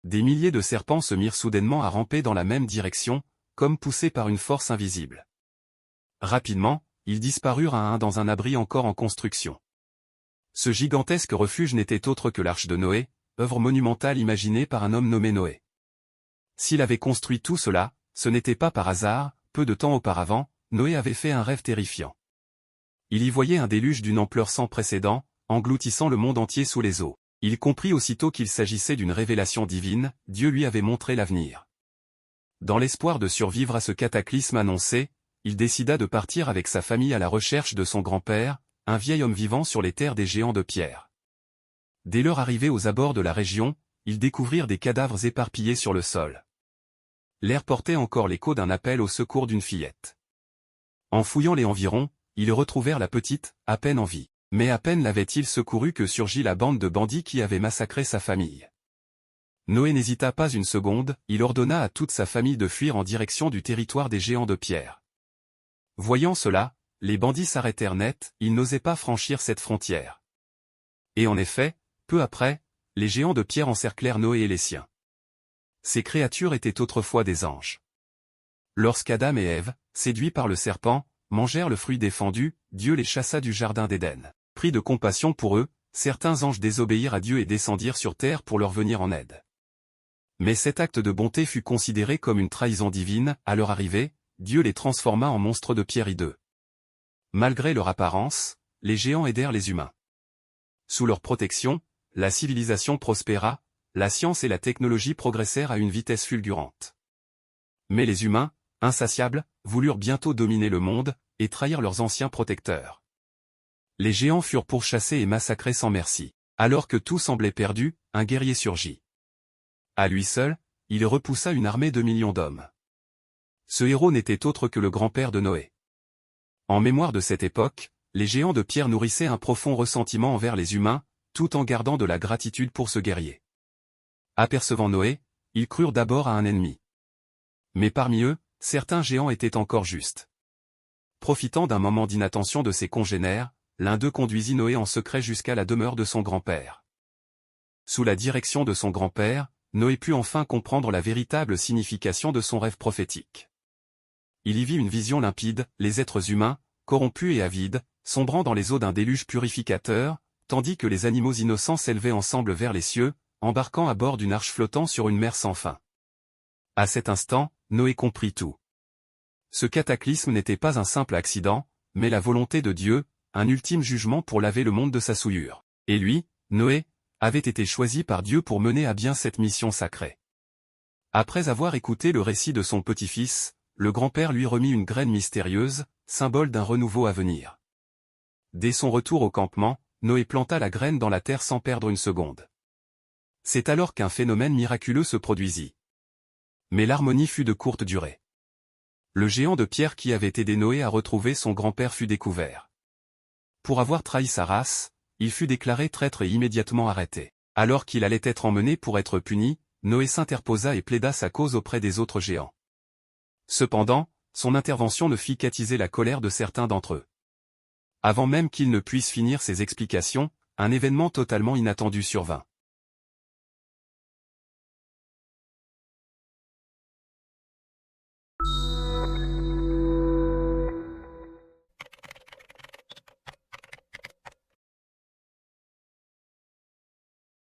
des milliers de serpents se mirent soudainement à ramper dans la même direction, comme poussés par une force invisible. Rapidement, ils disparurent un à un dans un abri encore en construction. Ce gigantesque refuge n'était autre que l'Arche de Noé, œuvre monumentale imaginée par un homme nommé Noé. S'il avait construit tout cela, ce n'était pas par hasard. Peu de temps auparavant, Noé avait fait un rêve terrifiant. Il y voyait un déluge d'une ampleur sans précédent, engloutissant le monde entier sous les eaux. Il comprit aussitôt qu'il s'agissait d'une révélation divine, Dieu lui avait montré l'avenir. Dans l'espoir de survivre à ce cataclysme annoncé, il décida de partir avec sa famille à la recherche de son grand-père, un vieil homme vivant sur les terres des géants de pierre. Dès leur arrivée aux abords de la région, ils découvrirent des cadavres éparpillés sur le sol. L'air portait encore l'écho d'un appel au secours d'une fillette. En fouillant les environs, ils retrouvèrent la petite, à peine en vie. Mais à peine l'avait-il secourue que surgit la bande de bandits qui avait massacré sa famille. Noé n'hésita pas une seconde, il ordonna à toute sa famille de fuir en direction du territoire des géants de pierre. Voyant cela, les bandits s'arrêtèrent net, ils n'osaient pas franchir cette frontière. Et en effet, peu après, les géants de pierre encerclèrent Noé et les siens. Ces créatures étaient autrefois des anges. Lorsqu'Adam et Ève, séduits par le serpent, mangèrent le fruit défendu, Dieu les chassa du jardin d'Éden. Pris de compassion pour eux, certains anges désobéirent à Dieu et descendirent sur terre pour leur venir en aide. Mais cet acte de bonté fut considéré comme une trahison divine. À leur arrivée, Dieu les transforma en monstres de pierre hideux. Malgré leur apparence, les géants aidèrent les humains. Sous leur protection, la civilisation prospéra, la science et la technologie progressèrent à une vitesse fulgurante. Mais les humains, insatiables, voulurent bientôt dominer le monde, et trahir leurs anciens protecteurs. Les géants furent pourchassés et massacrés sans merci. Alors que tout semblait perdu, un guerrier surgit. À lui seul, il repoussa une armée de millions d'hommes. Ce héros n'était autre que le grand-père de Noé. En mémoire de cette époque, les géants de pierre nourrissaient un profond ressentiment envers les humains, tout en gardant de la gratitude pour ce guerrier. Apercevant Noé, ils crurent d'abord à un ennemi. Mais parmi eux, certains géants étaient encore justes. Profitant d'un moment d'inattention de ses congénères, l'un d'eux conduisit Noé en secret jusqu'à la demeure de son grand-père. Sous la direction de son grand-père, Noé put enfin comprendre la véritable signification de son rêve prophétique. Il y vit une vision limpide, les êtres humains, corrompus et avides, sombrant dans les eaux d'un déluge purificateur, tandis que les animaux innocents s'élevaient ensemble vers les cieux, embarquant à bord d'une arche flottant sur une mer sans fin. À cet instant, Noé comprit tout. Ce cataclysme n'était pas un simple accident, mais la volonté de Dieu, un ultime jugement pour laver le monde de sa souillure. Et lui, Noé, avait été choisi par Dieu pour mener à bien cette mission sacrée. Après avoir écouté le récit de son petit-fils, le grand-père lui remit une graine mystérieuse, symbole d'un renouveau à venir. Dès son retour au campement, Noé planta la graine dans la terre sans perdre une seconde. C'est alors qu'un phénomène miraculeux se produisit. Mais l'harmonie fut de courte durée. Le géant de pierre qui avait aidé Noé à retrouver son grand-père fut découvert. Pour avoir trahi sa race, il fut déclaré traître et immédiatement arrêté. Alors qu'il allait être emmené pour être puni, Noé s'interposa et plaida sa cause auprès des autres géants. Cependant, son intervention ne fit qu'attiser la colère de certains d'entre eux. Avant même qu'il ne puisse finir ses explications, un événement totalement inattendu survint.